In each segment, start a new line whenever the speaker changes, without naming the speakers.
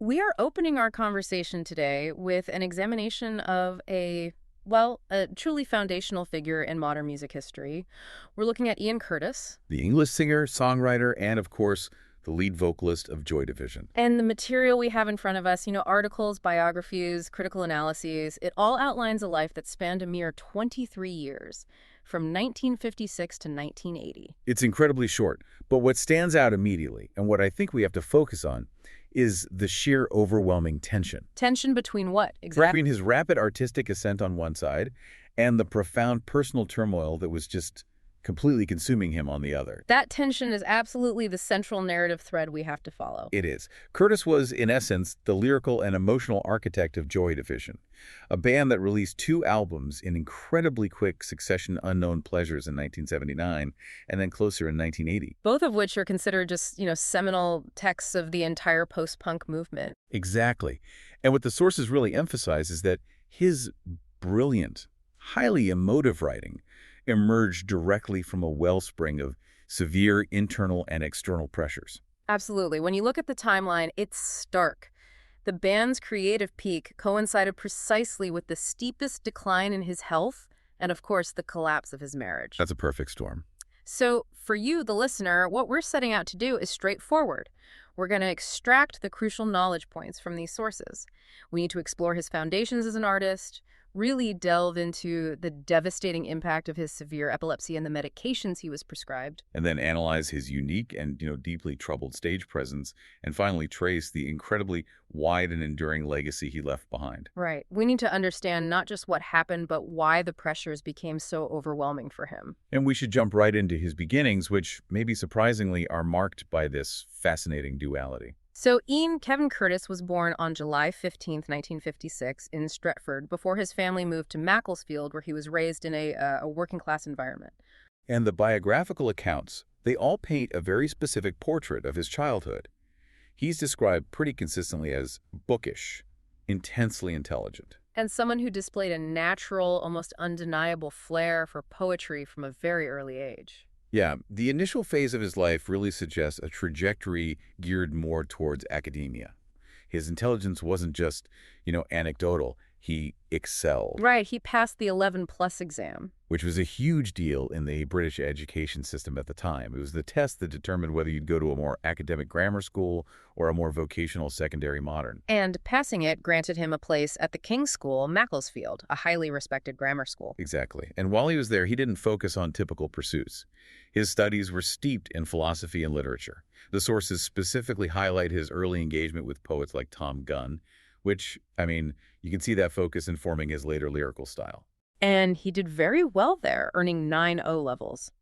We are opening our conversation today with an examination of a truly foundational figure in modern music history. We're looking at Ian Curtis,
The English singer, songwriter, and of course, the lead vocalist of Joy Division.
and the material we have in front of us, articles, biographies, critical analyses, it all outlines a life that spanned a mere 23 years, from 1956 to 1980.
It's incredibly short, but what stands out immediately, and what I think we have to focus on, is the sheer overwhelming tension
Tension between what, exactly?
between his rapid artistic ascent on one side and the profound personal turmoil that was just completely consuming him on the other.
That tension is absolutely the central narrative thread we have to follow.
It is. Curtis was, in essence, the lyrical and emotional architect of Joy Division, a band that released 2 albums in incredibly quick succession, Unknown Pleasures in 1979 and then Closer in 1980.
Both of which are considered just, seminal texts of the entire post-punk movement.
Exactly. And what the sources really emphasize is that his brilliant, highly emotive writing emerged directly from a wellspring of severe internal and external pressures.
Absolutely. When you look at the timeline, it's stark. The band's creative peak coincided precisely with the steepest decline in his health and, of course, the collapse of his marriage.
That's a perfect storm.
So, for you, the listener, what we're setting out to do is straightforward. We're going to extract the crucial knowledge points from these sources. We need to explore his foundations as an artist, really delve into the devastating impact of his severe epilepsy and the medications he was prescribed.
And then analyze his unique and, deeply troubled stage presence, and finally trace the incredibly wide and enduring legacy he left behind.
Right. We need to understand not just what happened, but why the pressures became so overwhelming for him.
And we should jump right into his beginnings, which, maybe surprisingly, are marked by this fascinating duality.
So Ian Kevin Curtis was born on July 15th, 1956 in Stretford before his family moved to Macclesfield, where he was raised in a working-class environment.
And the biographical accounts, they all paint a very specific portrait of his childhood. He's described pretty consistently as bookish, intensely intelligent.
And someone who displayed a natural, almost undeniable flair for poetry from a very early age.
Yeah, the initial phase of his life really suggests a trajectory geared more towards academia. His intelligence wasn't just, anecdotal. He excelled.
Right, he passed the 11+ exam.
Which was a huge deal in the British education system at the time. It was the test that determined whether you'd go to a more academic grammar school or a more vocational secondary modern.
And passing it granted him a place at the King's School, Macclesfield, a highly respected grammar school.
Exactly. And while he was there, he didn't focus on typical pursuits. His studies were steeped in philosophy and literature. The sources specifically highlight his early engagement with poets like Tom Gunn, which, you can see that focus informing his later lyrical style.
And he did very well there, earning 9.0 levels.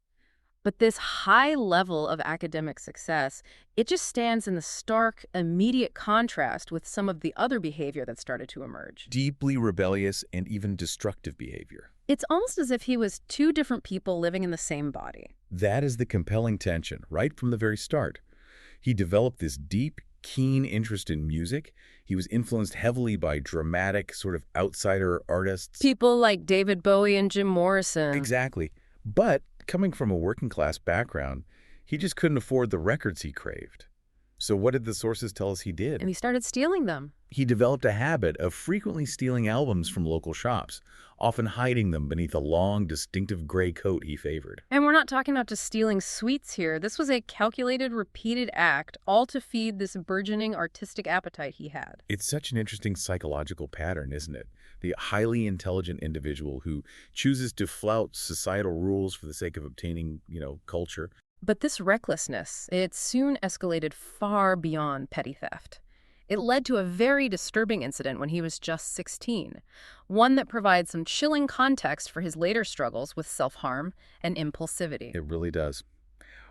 But this high level of academic success, it just stands in the stark, immediate contrast with some of the other behavior that started to emerge.
Deeply rebellious and even destructive behavior.
It's almost as if he was 2 different people living in the same body.
That is the compelling tension, right from the very start. He developed this deep, keen interest in music. He was influenced heavily by dramatic, sort of outsider artists.
People like David Bowie and Jim Morrison.
Exactly. But coming from a working-class background, he just couldn't afford the records he craved. So what did the sources tell us he did?
And he started stealing them.
He developed a habit of frequently stealing albums from local shops, often hiding them beneath a long, distinctive gray coat he favored.
And we're not talking about just stealing sweets here. This was a calculated, repeated act, all to feed this burgeoning artistic appetite he had.
It's such an interesting psychological pattern, isn't it? The highly intelligent individual who chooses to flout societal rules for the sake of obtaining, culture.
But this recklessness, it soon escalated far beyond petty theft. It led to a very disturbing incident when he was just 16, one that provides some chilling context for his later struggles with self-harm and impulsivity.
It really does.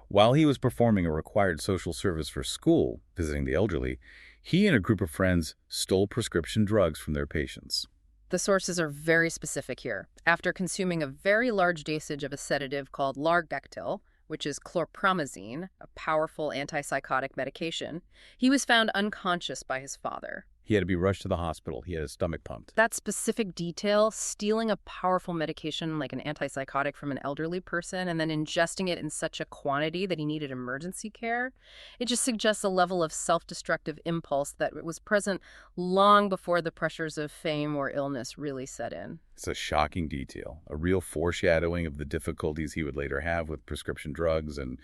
While he was performing a required social service for school, visiting the elderly, he and a group of friends stole prescription drugs from their patients.
The sources are very specific here. After consuming a very large dosage of a sedative called Biographical, which is chlorpromazine, a powerful antipsychotic medication, he was found unconscious by his father.
He had to be rushed to the hospital. He had his stomach pumped.
That specific detail, stealing a powerful medication like an antipsychotic from an elderly person and then ingesting it in such a quantity that he needed emergency care, it just suggests a level of self-destructive impulse that was present long before the pressures of fame or illness really set in.
It's a shocking detail, a real foreshadowing of the difficulties he would later have with prescription drugs and,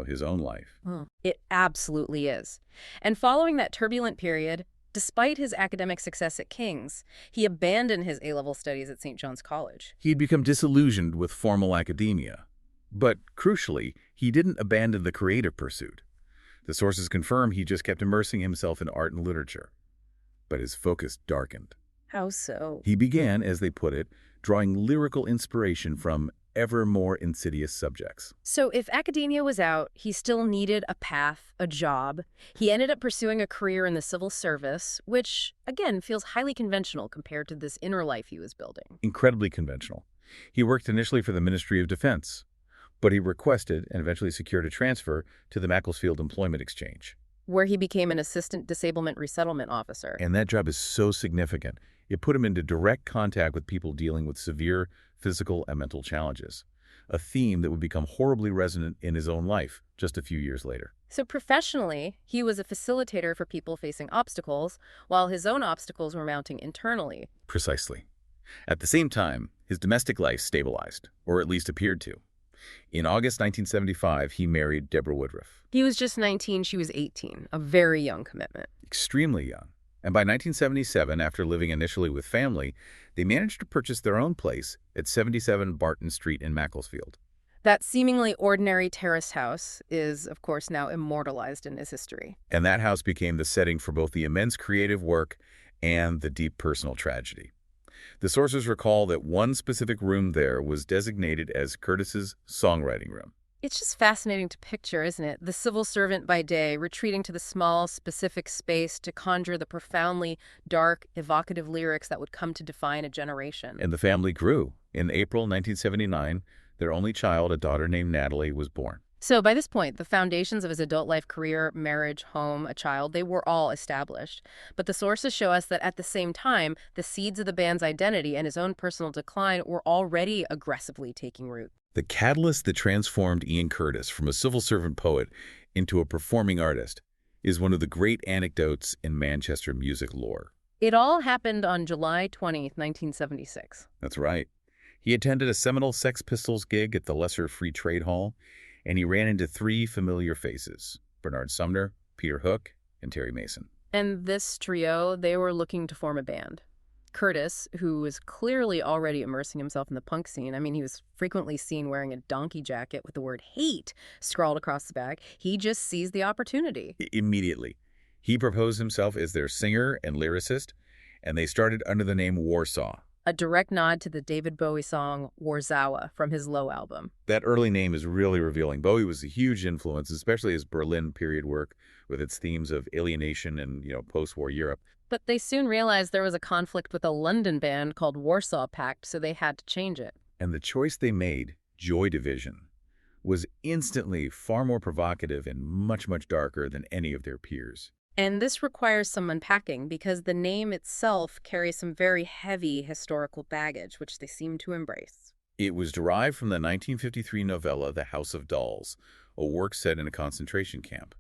his own life.
It absolutely is. And following that turbulent period, despite his academic success at King's, he abandoned his A-level studies at St. John's College.
He'd become disillusioned with formal academia. But crucially, he didn't abandon the creative pursuit. The sources confirm he just kept immersing himself in art and literature. But his focus darkened.
How so?
He began, as they put it, drawing lyrical inspiration from ever more insidious subjects.
So if academia was out, he still needed a path, a job. He ended up pursuing a career in the civil service, which, again, feels highly conventional compared to this inner life he was building.
Incredibly conventional. He worked initially for the Ministry of Defense, but he requested and eventually secured a transfer to the Macclesfield Employment Exchange,
where he became an assistant disablement resettlement officer.
And that job is so significant. It put him into direct contact with people dealing with severe physical and mental challenges, a theme that would become horribly resonant in his own life just a few years later.
So professionally, he was a facilitator for people facing obstacles, while his own obstacles were mounting internally.
Precisely. At the same time, his domestic life stabilized, or at least appeared to. In August 1975, he married Deborah Woodruff.
He was just 19, she was 18, a very young commitment.
Extremely young. And by 1977, after living initially with family, they managed to purchase their own place at 77 Barton Street in Macclesfield.
That seemingly ordinary terrace house is, of course, now immortalized in his history.
And that house became the setting for both the immense creative work and the deep personal tragedy. The sources recall that one specific room there was designated as Curtis's songwriting room.
It's just fascinating to picture, isn't it? The civil servant by day retreating to the small, specific space to conjure the profoundly dark, evocative lyrics that would come to define a generation.
And the family grew. In April 1979, their only child, a daughter named Natalie, was born.
So by this point, the foundations of his adult life, career, marriage, home, a child, they were all established. But the sources show us that at the same time, the seeds of the band's identity and his own personal decline were already aggressively taking root.
The catalyst that transformed Ian Curtis from a civil servant poet into a performing artist is one of the great anecdotes in Manchester music lore.
It all happened on July 20th, 1976.
That's right. He attended a seminal Sex Pistols gig at the Lesser Free Trade Hall, and he ran into three familiar faces: Bernard Sumner, Peter Hook, and Terry Mason.
And this trio, they were looking to form a band. Curtis, who was clearly already immersing himself in the punk scene, I mean, he was frequently seen wearing a donkey jacket with the word hate scrawled across the back, he just seized the opportunity.
Immediately. He proposed himself as their singer and lyricist, and they started under the name Warsaw.
A direct nod to the David Bowie song Warzawa from his Low album.
That early name is really revealing. Bowie was a huge influence, especially his Berlin period work with its themes of alienation and, post-war Europe.
But they soon realized there was a conflict with a London band called Warsaw Pact, so they had to change it.
And the choice they made, Joy Division, was instantly far more provocative and much, much darker than any of their peers.
And this requires some unpacking because the name itself carries some very heavy historical baggage, which they seem to embrace.
It was derived from the 1953 novella The House of Dolls, a work set in a concentration camp.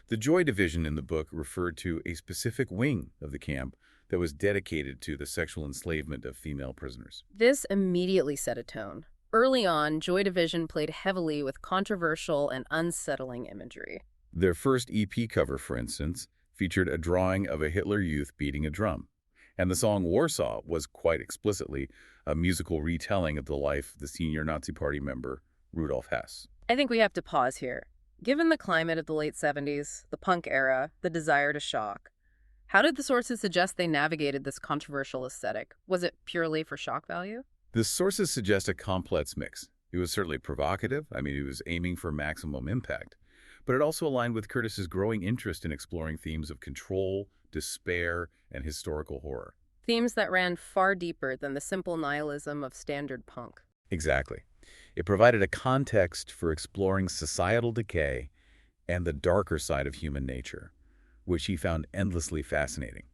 The Joy Division in the book referred to a specific wing of the camp that was dedicated to the sexual enslavement of female prisoners.
This immediately set a tone. Early on, Joy Division played heavily with controversial and unsettling imagery.
Their first EP cover, for instance, featured a drawing of a Hitler Youth beating a drum. And the song Warsaw was quite explicitly a musical retelling of the life of the senior Nazi Party member, Rudolf Hess.
I think we have to pause here. Given the climate of the late 70s, the punk era, the desire to shock, how did the sources suggest they navigated this controversial aesthetic? Was it purely for shock value?
The sources suggest a complex mix. It was certainly provocative. It was aiming for maximum impact. But it also aligned with Curtis's growing interest in exploring themes of control, despair, and historical horror.
Themes that ran far deeper than the simple nihilism of standard punk.
Exactly. It provided a context for exploring societal decay and the darker side of human nature, which he found endlessly fascinating.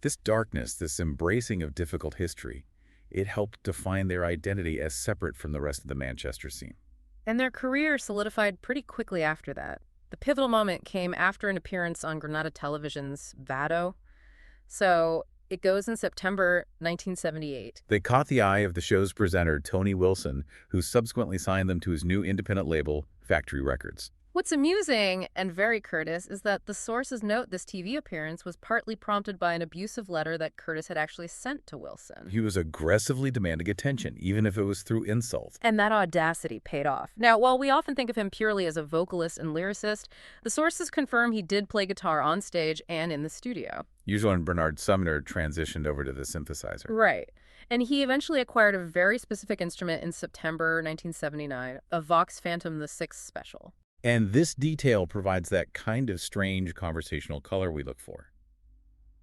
This darkness, this embracing of difficult history, it helped define their identity as separate from the rest of the Manchester scene.
And their career solidified pretty quickly after that. The pivotal moment came after an appearance on Granada Television's Vado. So it goes in September 1978.
They caught the eye of the show's presenter, Tony Wilson, who subsequently signed them to his new independent label, Factory Records.
What's amusing and very Curtis is that the sources note this TV appearance was partly prompted by an abusive letter that Curtis had actually sent to Wilson.
He was aggressively demanding attention, even if it was through insult.
And that audacity paid off. Now, while we often think of him purely as a vocalist and lyricist, the sources confirm he did play guitar on stage and in the studio.
Usually when Bernard Sumner transitioned over to the synthesizer.
Right. And he eventually acquired a very specific instrument in September 1979, a Vox Phantom the Sixth Special.
And this detail provides that kind of strange conversational color we look for.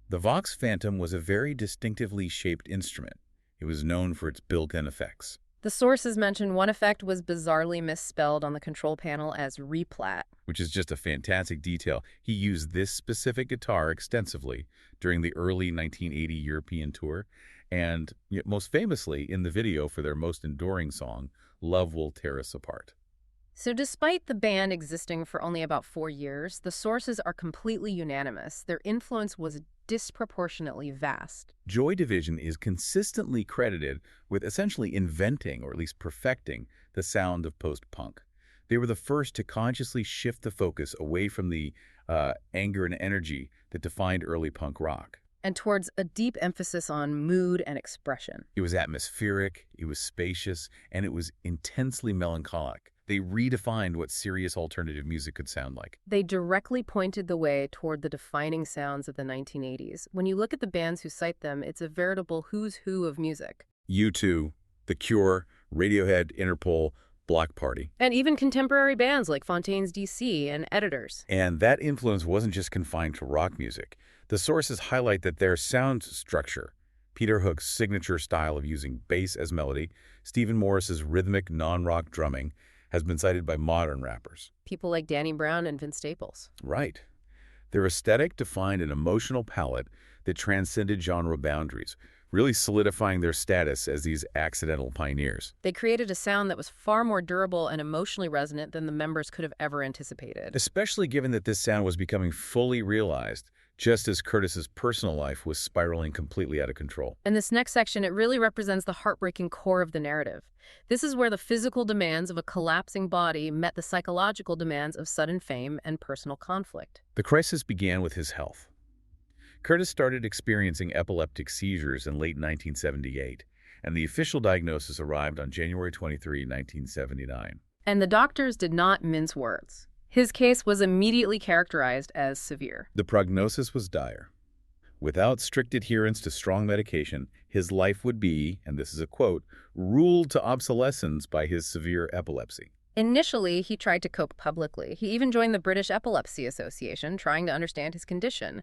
The Vox Phantom was a very distinctively shaped instrument. It was known for its built-in effects.
The sources mention one effect was bizarrely misspelled on the control panel as replat.
Which is just a fantastic detail. He used this specific guitar extensively during the early 1980 European tour, and most famously in the video for their most enduring song, Love Will Tear Us Apart.
So despite the band existing for only about 4 years, the sources are completely unanimous. Their influence was disproportionately vast.
Joy Division is consistently credited with essentially inventing, or at least perfecting, the sound of post-punk. They were the first to consciously shift the focus away from the anger and energy that defined early punk rock.
And towards a deep emphasis on mood and expression.
It was atmospheric, it was spacious, and it was intensely melancholic. They redefined what serious alternative music could sound like.
They directly pointed the way toward the defining sounds of the 1980s. When you look at the bands who cite them, it's a veritable who's who of music.
U2, The Cure, Radiohead, Interpol, Block Party.
And even contemporary bands like Fontaines DC and Editors.
And that influence wasn't just confined to rock music. The sources highlight that their sound structure, Peter Hook's signature style of using bass as melody, Stephen Morris's rhythmic non-rock drumming, has been cited by modern rappers.
People like Danny Brown and Vince Staples.
Right. Their aesthetic defined an emotional palette that transcended genre boundaries, really solidifying their status as these accidental pioneers.
They created a sound that was far more durable and emotionally resonant than the members could have ever anticipated.
Especially given that this sound was becoming fully realized, just as Curtis's personal life was spiraling completely out of control.
In this next section, it really represents the heartbreaking core of the narrative. This is where the physical demands of a collapsing body met the psychological demands of sudden fame and personal conflict.
The crisis began with his health. Curtis started experiencing epileptic seizures in late 1978, and the official diagnosis arrived on January 23, 1979.
And the doctors did not mince words. His case was immediately characterized as severe.
The prognosis was dire. Without strict adherence to strong medication, his life would be, and this is a quote, ruled to obsolescence by his severe epilepsy.
Initially, he tried to cope publicly. He even joined the British Epilepsy Association, trying to understand his condition.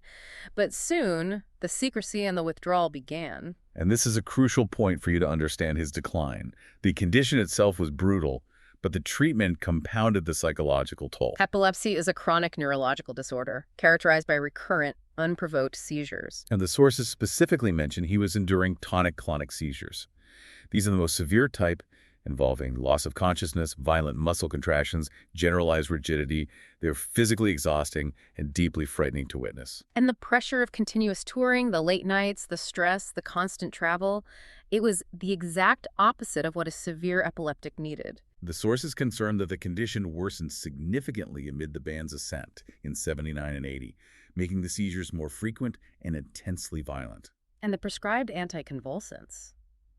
But soon, the secrecy and the withdrawal began.
And this is a crucial point for you to understand his decline. The condition itself was brutal, but the treatment compounded the psychological toll.
Epilepsy is a chronic neurological disorder characterized by recurrent, unprovoked seizures.
And the sources specifically mention he was enduring tonic-clonic seizures. These are the most severe type, involving loss of consciousness, violent muscle contractions, generalized rigidity. They're physically exhausting and deeply frightening to witness.
And the pressure of continuous touring, the late nights, the stress, the constant travel, it was the exact opposite of what a severe epileptic needed.
The sources concerned that the condition worsened significantly amid the band's ascent in 79 and 80, making the seizures more frequent and intensely violent.
And the prescribed anticonvulsants,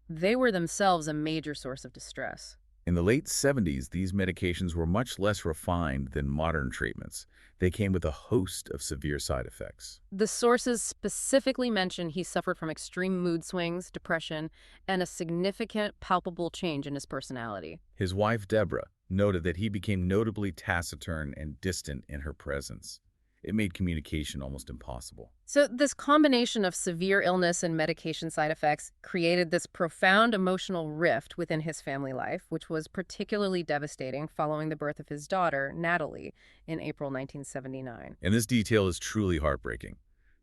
they were themselves a major source of distress.
In the late 70s, these medications were much less refined than modern treatments. They came with a host of severe side effects.
The sources specifically mention he suffered from extreme mood swings, depression, and a significant, palpable change in his personality.
His wife, Deborah, noted that he became notably taciturn and distant in her presence. It made communication almost impossible.
So this combination of severe illness and medication side effects created this profound emotional rift within his family life, which was particularly devastating following the birth of his daughter, Natalie, in April 1979.
And this detail is truly heartbreaking.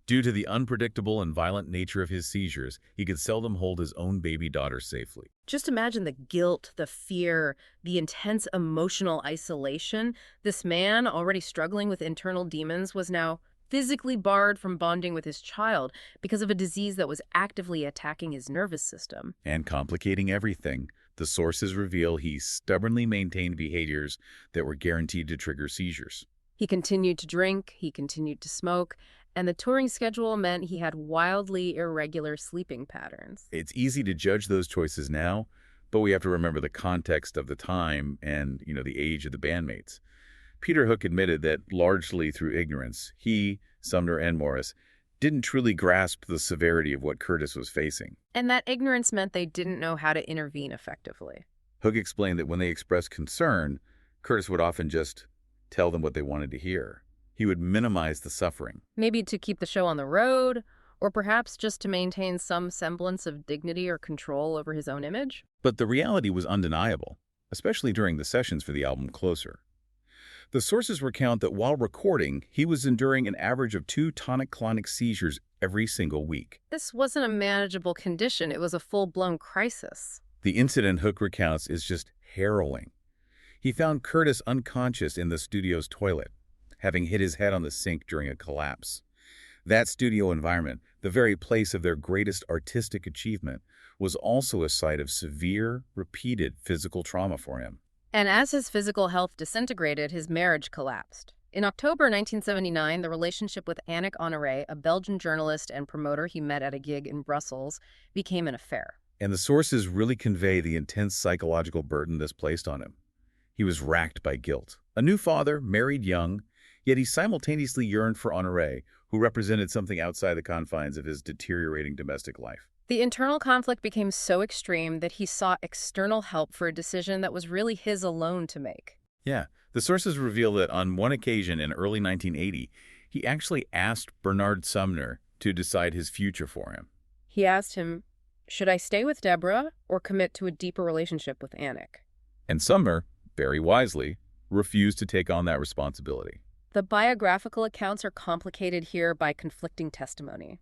Due to the unpredictable and violent nature of his seizures, he could seldom hold his own baby daughter safely.
Just imagine the guilt, the fear, the intense emotional isolation. This man, already struggling with internal demons, was now physically barred from bonding with his child because of a disease that was actively attacking his nervous system.
And complicating everything, the sources reveal he stubbornly maintained behaviors that were guaranteed to trigger seizures.
He continued to drink, he continued to smoke, and the touring schedule meant he had wildly irregular sleeping patterns.
It's easy to judge those choices now, but we have to remember the context of the time and, the age of the bandmates. Peter Hook admitted that largely through ignorance, he, Sumner, and Morris didn't truly grasp the severity of what Curtis was facing.
And that ignorance meant they didn't know how to intervene effectively.
Hook explained that when they expressed concern, Curtis would often just tell them what they wanted to hear. He would minimize the suffering.
Maybe to keep the show on the road, or perhaps just to maintain some semblance of dignity or control over his own image.
But the reality was undeniable, especially during the sessions for the album Closer. The sources recount that while recording, he was enduring an average of 2 tonic-clonic seizures every single week.
This wasn't a manageable condition, it was a full-blown crisis.
The incident Hook recounts is just harrowing. He found Curtis unconscious in the studio's toilet, having hit his head on the sink during a collapse. That studio environment, the very place of their greatest artistic achievement, was also a site of severe, repeated physical trauma for him.
And as his physical health disintegrated, his marriage collapsed. In October 1979, the relationship with Annick Honoré, a Belgian journalist and promoter he met at a gig in Brussels, became an affair.
And the sources really convey the intense psychological burden this placed on him. He was racked by guilt. A new father, married young, yet he simultaneously yearned for Honoré, who represented something outside the confines of his deteriorating domestic life.
The internal conflict became so extreme that he sought external help for a decision that was really his alone to make.
Yeah, the sources reveal that on one occasion in early 1980, he actually asked Bernard Sumner to decide his future for him.
He asked him, should I stay with Deborah or commit to a deeper relationship with Annick?
And Sumner, very wisely, refused to take on that responsibility.
The biographical accounts are complicated here by conflicting testimony.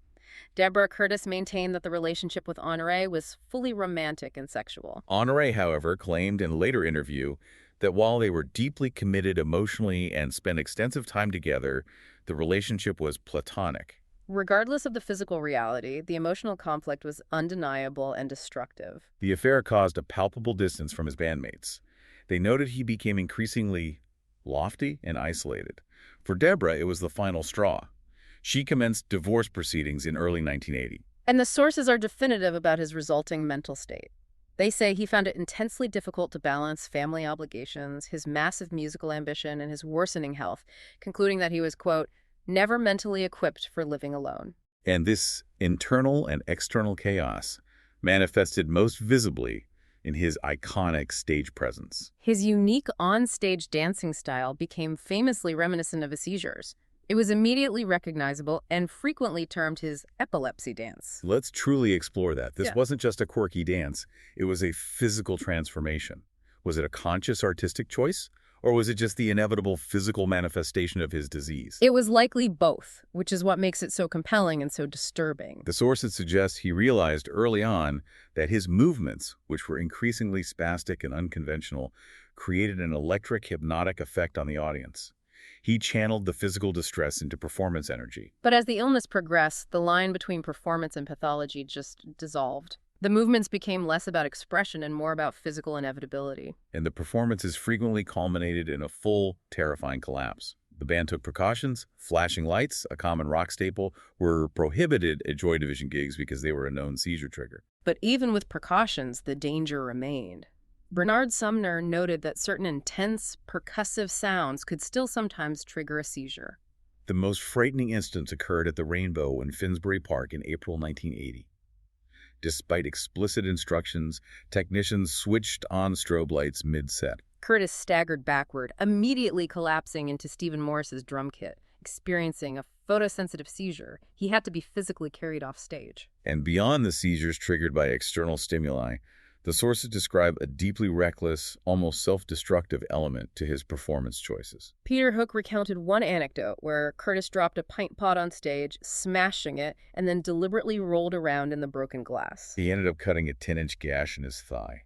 Deborah Curtis maintained that the relationship with Honoré was fully romantic and sexual.
Honoré, however, claimed in a later interview that while they were deeply committed emotionally and spent extensive time together, the relationship was platonic.
Regardless of the physical reality, the emotional conflict was undeniable and destructive.
The affair caused a palpable distance from his bandmates. They noted he became increasingly lofty and isolated. For Deborah, it was the final straw. She commenced divorce proceedings in early 1980.
And the sources are definitive about his resulting mental state. They say he found it intensely difficult to balance family obligations, his massive musical ambition, and his worsening health, concluding that he was, quote, never mentally equipped for living alone.
And this internal and external chaos manifested most visibly in his iconic stage presence.
His unique on-stage dancing style became famously reminiscent of his seizures. It was immediately recognizable and frequently termed his epilepsy dance.
Let's truly explore that. This
Yeah.
wasn't just a quirky dance. It was a physical transformation. Was it a conscious artistic choice? Or was it just the inevitable physical manifestation of his disease?
It was likely both, which is what makes it so compelling and so disturbing.
The sources suggest he realized early on that his movements, which were increasingly spastic and unconventional, created an electric hypnotic effect on the audience. He channeled the physical distress into performance energy.
But as the illness progressed, the line between performance and pathology just dissolved. The movements became less about expression and more about physical inevitability.
And the performances frequently culminated in a full, terrifying collapse. The band took precautions. Flashing lights, a common rock staple, were prohibited at Joy Division gigs because they were a known seizure trigger.
But even with precautions, the danger remained. Bernard Sumner noted that certain intense, percussive sounds could still sometimes trigger a seizure.
The most frightening instance occurred at the Rainbow in Finsbury Park in April 1980. Despite explicit instructions, technicians switched on strobe lights mid-set.
Curtis staggered backward, immediately collapsing into Stephen Morris's drum kit, experiencing a photosensitive seizure. He had to be physically carried off stage.
And beyond the seizures triggered by external stimuli, The sources describe a deeply reckless, almost self-destructive element to his performance choices.
Peter Hook recounted one anecdote where Curtis dropped a pint pot on stage, smashing it, and then deliberately rolled around in the broken glass.
He ended up cutting a 10-inch gash in his thigh.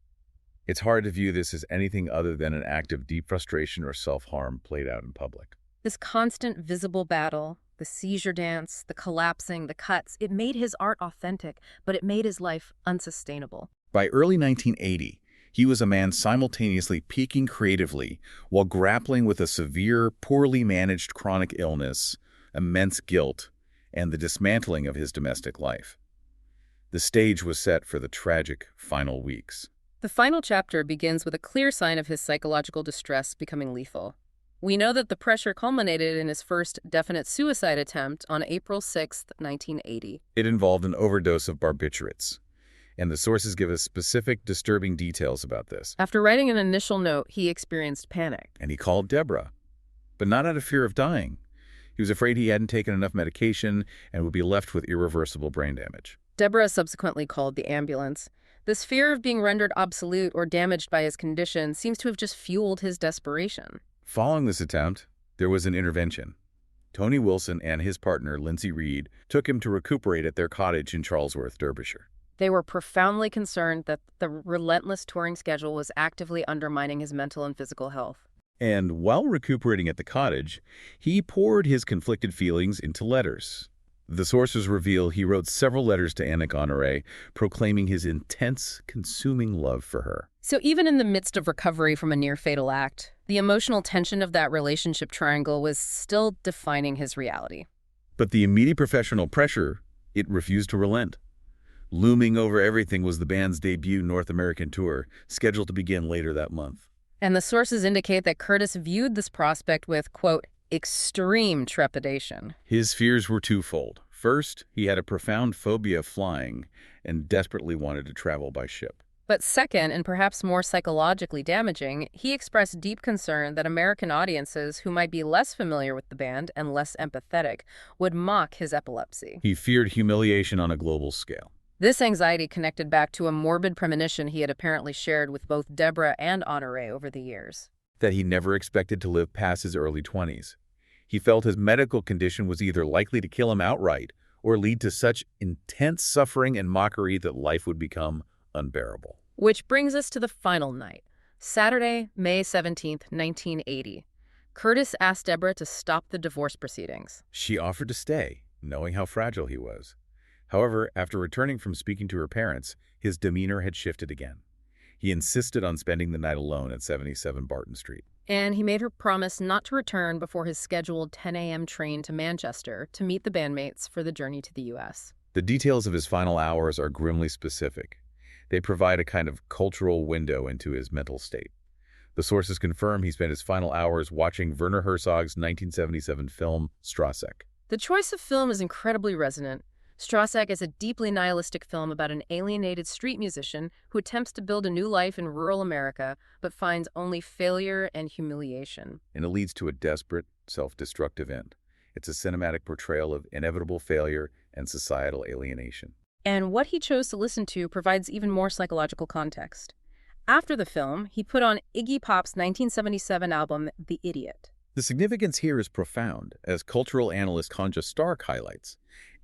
It's hard to view this as anything other than an act of deep frustration or self-harm played out in public.
This constant visible battle, the seizure dance, the collapsing, the cuts, it made his art authentic, but it made his life unsustainable.
By early 1980, he was a man simultaneously peaking creatively while grappling with a severe, poorly managed chronic illness, immense guilt, and the dismantling of his domestic life. The stage was set for the tragic final weeks.
The final chapter begins with a clear sign of his psychological distress becoming lethal. We know that the pressure culminated in his first definite suicide attempt on April 6, 1980.
It involved an overdose of barbiturates, and the sources give us specific, disturbing details about this.
After writing an initial note, he experienced panic.
And he called Deborah, but not out of fear of dying. He was afraid he hadn't taken enough medication and would be left with irreversible brain damage.
Deborah subsequently called the ambulance. This fear of being rendered obsolete or damaged by his condition seems to have just fueled his desperation.
Following this attempt, there was an intervention. Tony Wilson and his partner, Lindsay Reed, took him to recuperate at their cottage in Charlesworth, Derbyshire.
They were profoundly concerned that the relentless touring schedule was actively undermining his mental and physical health.
And while recuperating at the cottage, he poured his conflicted feelings into letters. The sources reveal he wrote several letters to Annick Honoré, proclaiming his intense, consuming love for her.
So even in the midst of recovery from a near-fatal act, the emotional tension of that relationship triangle was still defining his reality.
But the immediate professional pressure, it refused to relent. Looming over everything was the band's debut North American tour, scheduled to begin later that month.
And the sources indicate that Curtis viewed this prospect with, quote, extreme trepidation.
His fears were twofold. First, he had a profound phobia of flying and desperately wanted to travel by ship.
But second, and perhaps more psychologically damaging, he expressed deep concern that American audiences who might be less familiar with the band and less empathetic would mock his epilepsy.
He feared humiliation on a global scale.
This anxiety connected back to a morbid premonition he had apparently shared with both Deborah and Honoré over the years.
That he never expected to live past his early 20s. He felt his medical condition was either likely to kill him outright or lead to such intense suffering and mockery that life would become unbearable.
Which brings us to the final night, Saturday, May 17th, 1980. Curtis asked Deborah to stop the divorce proceedings.
She offered to stay, knowing how fragile he was. However, after returning from speaking to her parents, his demeanor had shifted again. He insisted on spending the night alone at 77 Barton Street.
And he made her promise not to return before his scheduled 10 a.m. train to Manchester to meet the bandmates for the journey to the U.S.
The details of his final hours are grimly specific. They provide a kind of cultural window into his mental state. The sources confirm he spent his final hours watching Werner Herzog's 1977 film, Strasek.
The choice of film is incredibly resonant. Strasek is a deeply nihilistic film about an alienated street musician who attempts to build a new life in rural America, but finds only failure and humiliation.
And it leads to a desperate, self-destructive end. It's a cinematic portrayal of inevitable failure and societal alienation.
And what he chose to listen to provides even more psychological context. After the film, he put on Iggy Pop's 1977 album, The Idiot.
The significance here is profound, as cultural analyst Konja Stark highlights.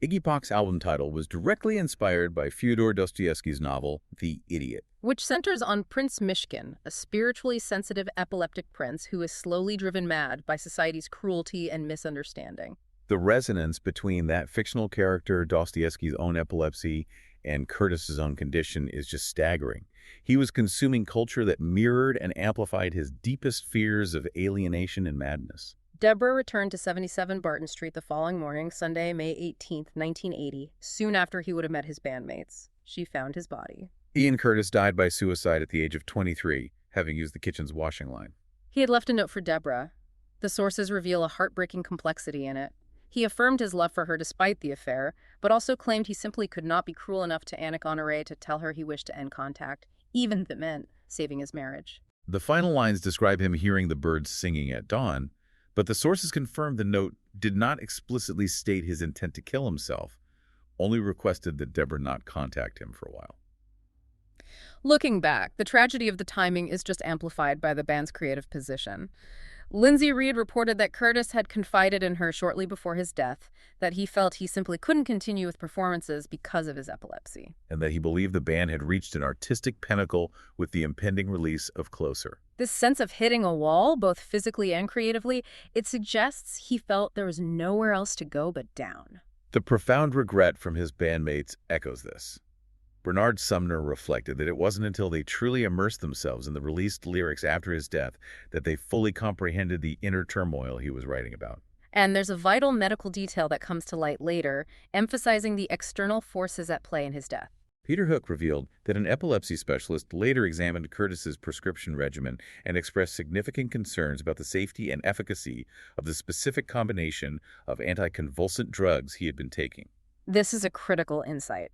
Iggy Pop's album title was directly inspired by Fyodor Dostoevsky's novel, The Idiot,
which centers on Prince Mishkin, a spiritually sensitive epileptic prince who is slowly driven mad by society's cruelty and misunderstanding.
The resonance between that fictional character, Dostoevsky's own epilepsy, and Curtis's own condition is just staggering. He was consuming culture that mirrored and amplified his deepest fears of alienation and madness.
Deborah returned to 77 Barton Street the following morning, Sunday, May 18, 1980, soon after he would have met his bandmates. She found his body.
Ian Curtis died by suicide at the age of 23, having used the kitchen's washing line.
He had left a note for Deborah. The sources reveal a heartbreaking complexity in it. He affirmed his love for her despite the affair, but also claimed he simply could not be cruel enough to Annick Honoré to tell her he wished to end contact, even if it meant saving his marriage.
The final lines describe him hearing the birds singing at dawn, but the sources confirmed the note did not explicitly state his intent to kill himself, only requested that Deborah not contact him for a while.
Looking back, the tragedy of the timing is just amplified by the band's creative position. Lindsay Reed reported that Curtis had confided in her shortly before his death that he felt he simply couldn't continue with performances because of his epilepsy.
And that he believed the band had reached an artistic pinnacle with the impending release of Closer.
This sense of hitting a wall, both physically and creatively, it suggests he felt there was nowhere else to go but down.
The profound regret from his bandmates echoes this. Bernard Sumner reflected that it wasn't until they truly immersed themselves in the released lyrics after his death that they fully comprehended the inner turmoil he was writing about.
And there's a vital medical detail that comes to light later, emphasizing the external forces at play in his death.
Peter Hook revealed that an epilepsy specialist later examined Curtis's prescription regimen and expressed significant concerns about the safety and efficacy of the specific combination of anticonvulsant drugs he had been taking.
This is a critical insight.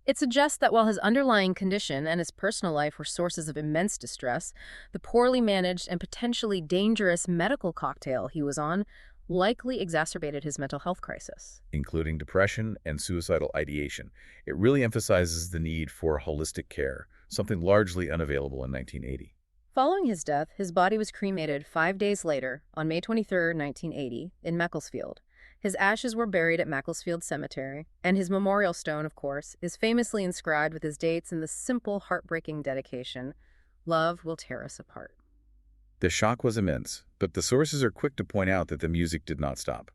It suggests that while his underlying condition and his personal life were sources of immense distress, the poorly managed and potentially dangerous medical cocktail he was on likely exacerbated his mental health crisis.
Including depression and suicidal ideation. It really emphasizes the need for holistic care, something largely unavailable in 1980.
Following his death, his body was cremated 5 days later, on May 23, 1980, in Macclesfield. His ashes were buried at Macclesfield Cemetery, and his memorial stone, of course, is famously inscribed with his dates and the simple, heartbreaking dedication, "Love will tear us apart."
The shock was immense, but the sources are quick to point out that the music did not stop.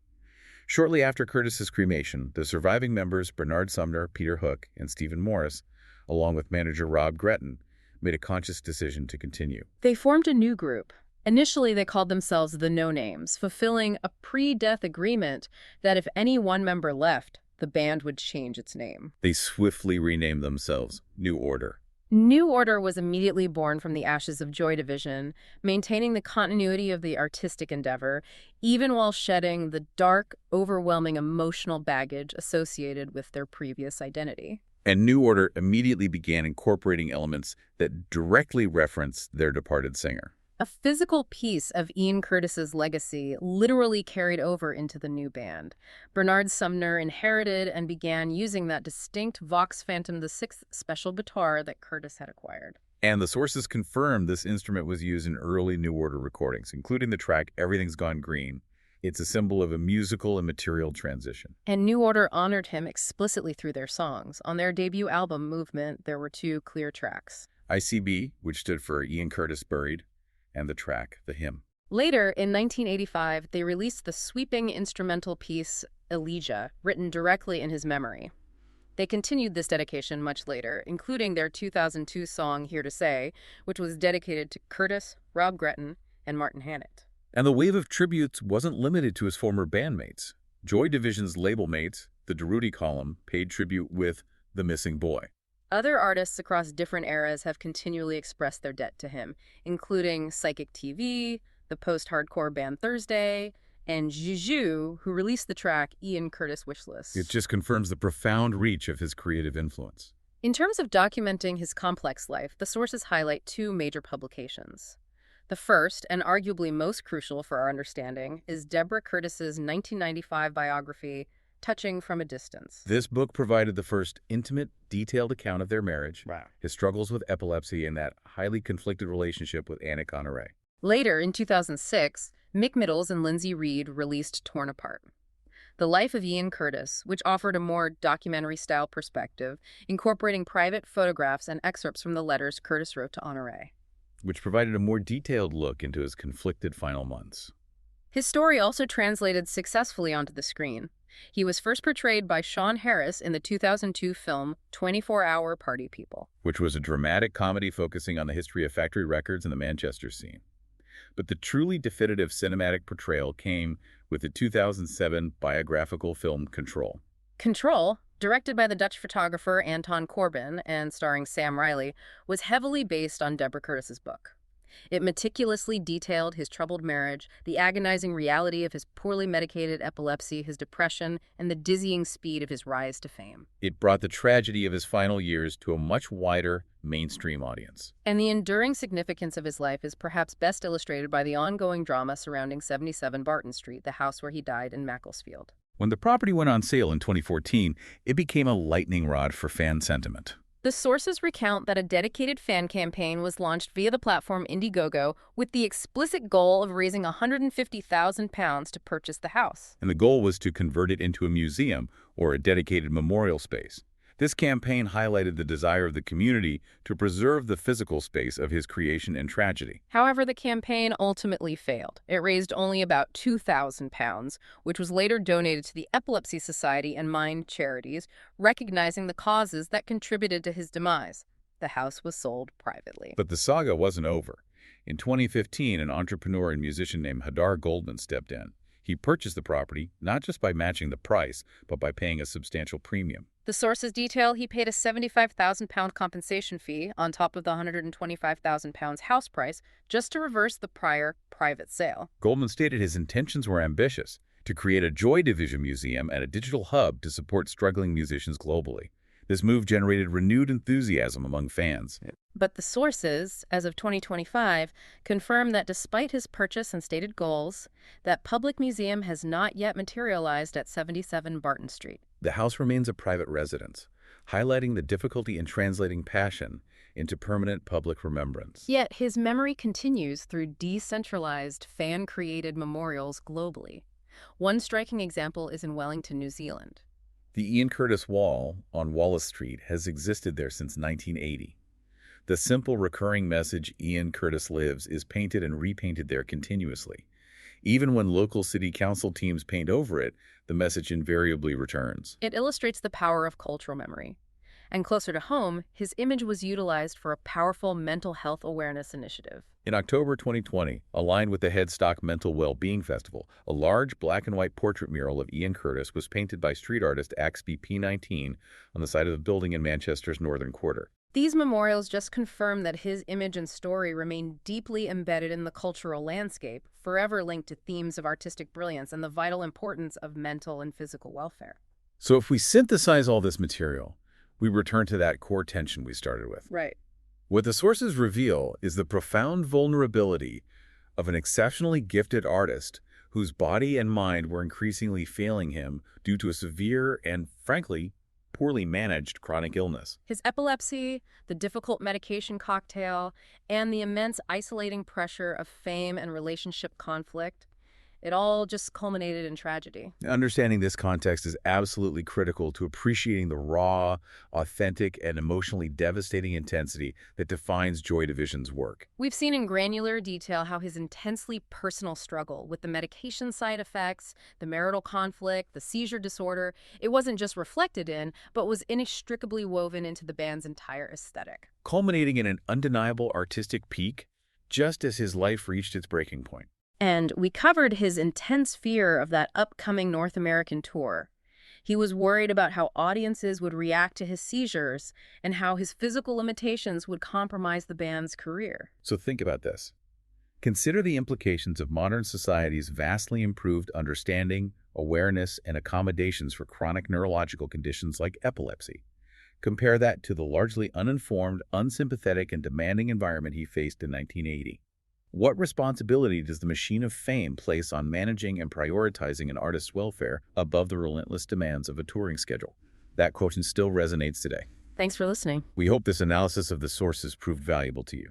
Shortly after Curtis's cremation, the surviving members Bernard Sumner, Peter Hook, and Stephen Morris, along with manager Rob Gretton, made a conscious decision to continue.
They formed a new group. Initially, they called themselves the No Names, fulfilling a pre-death agreement that if any one member left, the band would change its name.
They swiftly renamed themselves New Order.
New Order was immediately born from the ashes of Joy Division, maintaining the continuity of the artistic endeavor, even while shedding the dark, overwhelming emotional baggage associated with their previous identity.
And New Order immediately began incorporating elements that directly reference their departed singer.
A physical piece of Ian Curtis's legacy literally carried over into the new band. Bernard Sumner inherited and began using that distinct Vox Phantom VI special guitar that Curtis had acquired.
And the sources confirmed this instrument was used in early New Order recordings, including the track Everything's Gone Green. It's a symbol of a musical and material transition.
And New Order honored him explicitly through their songs. On their debut album, Movement, there were 2 clear tracks.
ICB, which stood for Ian Curtis Buried, and the track, The Hymn.
Later, in 1985, they released the sweeping instrumental piece, Elegia, written directly in his memory. They continued this dedication much later, including their 2002 song, Here to Say, which was dedicated to Curtis, Rob Gretton, and Martin Hannett.
And the wave of tributes wasn't limited to his former bandmates. Joy Division's label mates, the Durutti Column, paid tribute with The Missing Boy.
Other artists across different eras have continually expressed their debt to him, including Psychic TV, the post-hardcore band Thursday, and Juju, who released the track Ian Curtis Wishlist.
It just confirms the profound reach of his creative influence.
In terms of documenting his complex life, the sources highlight 2 major publications. The first, and arguably most crucial for our understanding, is Deborah Curtis's 1995 biography, Touching from a Distance.
This book provided the first intimate, detailed account of their marriage,
Wow.
his struggles with epilepsy, and that highly conflicted relationship with Anna Conneray.
Later, in 2006, Mick Middles and Lindsay Reed released Torn Apart, The Life of Ian Curtis, which offered a more documentary-style perspective, incorporating private photographs and excerpts from the letters Curtis wrote to Honoré,
which provided a more detailed look into his conflicted final months.
His story also translated successfully onto the screen. He was first portrayed by Sean Harris in the 2002 film 24-Hour Party People,
which was a dramatic comedy focusing on the history of factory records and the Manchester scene. But the truly definitive cinematic portrayal came with the 2007 biographical film Control.
Control, directed by the Dutch photographer Anton Corbijn and starring Sam Riley, was heavily based on Deborah Curtis's book. It meticulously detailed his troubled marriage, the agonizing reality of his poorly medicated epilepsy, his depression, and the dizzying speed of his rise to fame.
It brought the tragedy of his final years to a much wider, mainstream audience.
And the enduring significance of his life is perhaps best illustrated by the ongoing drama surrounding 77 Barton Street, the house where he died in Macclesfield.
When the property went on sale in 2014, it became a lightning rod for fan sentiment.
The sources recount that a dedicated fan campaign was launched via the platform Indiegogo with the explicit goal of raising £150,000 to purchase the house.
And the goal was to convert it into a museum or a dedicated memorial space. This campaign highlighted the desire of the community to preserve the physical space of his creation and tragedy.
However, the campaign ultimately failed. It raised only about £2,000, which was later donated to the Epilepsy Society and Mind charities, recognizing the causes that contributed to his demise. The house was sold privately.
But the saga wasn't over. In 2015, an entrepreneur and musician named Hadar Goldman stepped in. He purchased the property not just by matching the price, but by paying a substantial premium.
The sources detail he paid a £75,000 compensation fee on top of the £125,000 house price just to reverse the prior private sale.
Goldman stated his intentions were ambitious, to create a Joy Division museum and a digital hub to support struggling musicians globally. This move generated renewed enthusiasm among fans.
But the sources, as of 2025, confirm that despite his purchase and stated goals, that public museum has not yet materialized at 77 Barton Street.
The house remains a private residence, highlighting the difficulty in translating passion into permanent public remembrance.
Yet his memory continues through decentralized, fan-created memorials globally. One striking example is in Wellington, New Zealand.
The Ian Curtis Wall on Wallace Street has existed there since 1980. The simple recurring message, "Ian Curtis lives," is painted and repainted there continuously. Even when local city council teams paint over it, the message invariably returns.
It illustrates the power of cultural memory. And closer to home, his image was utilized for a powerful mental health awareness initiative.
In October 2020, aligned with the Headstock Mental Well-Being Festival, a large black and white portrait mural of Ian Curtis was painted by street artist Axby P19 on the side of the building in Manchester's northern quarter.
These memorials just confirm that his image and story remain deeply embedded in the cultural landscape, forever linked to themes of artistic brilliance and the vital importance of mental and physical welfare.
So if we synthesize all this material, we return to that core tension we started with.
Right.
What the sources reveal is the profound vulnerability of an exceptionally gifted artist whose body and mind were increasingly failing him due to a severe and, frankly, poorly managed chronic illness.
His epilepsy, the difficult medication cocktail, and the immense isolating pressure of fame and relationship conflict, it all just culminated in tragedy.
Understanding this context is absolutely critical to appreciating the raw, authentic, and emotionally devastating intensity that defines Joy Division's work.
We've seen in granular detail how his intensely personal struggle with the medication side effects, the marital conflict, the seizure disorder, it wasn't just reflected in, but was inextricably woven into the band's entire aesthetic.
Culminating in an undeniable artistic peak, just as his life reached its breaking point.
And we covered his intense fear of that upcoming North American tour. He was worried about how audiences would react to his seizures and how his physical limitations would compromise the band's career.
So think about this. Consider the implications of modern society's vastly improved understanding, awareness, and accommodations for chronic neurological conditions like epilepsy. Compare that to the largely uninformed, unsympathetic, and demanding environment he faced in 1980. What responsibility does the machine of fame place on managing and prioritizing an artist's welfare above the relentless demands of a touring schedule? That quotient still resonates today.
Thanks for listening.
We hope this analysis of the sources proved valuable to you.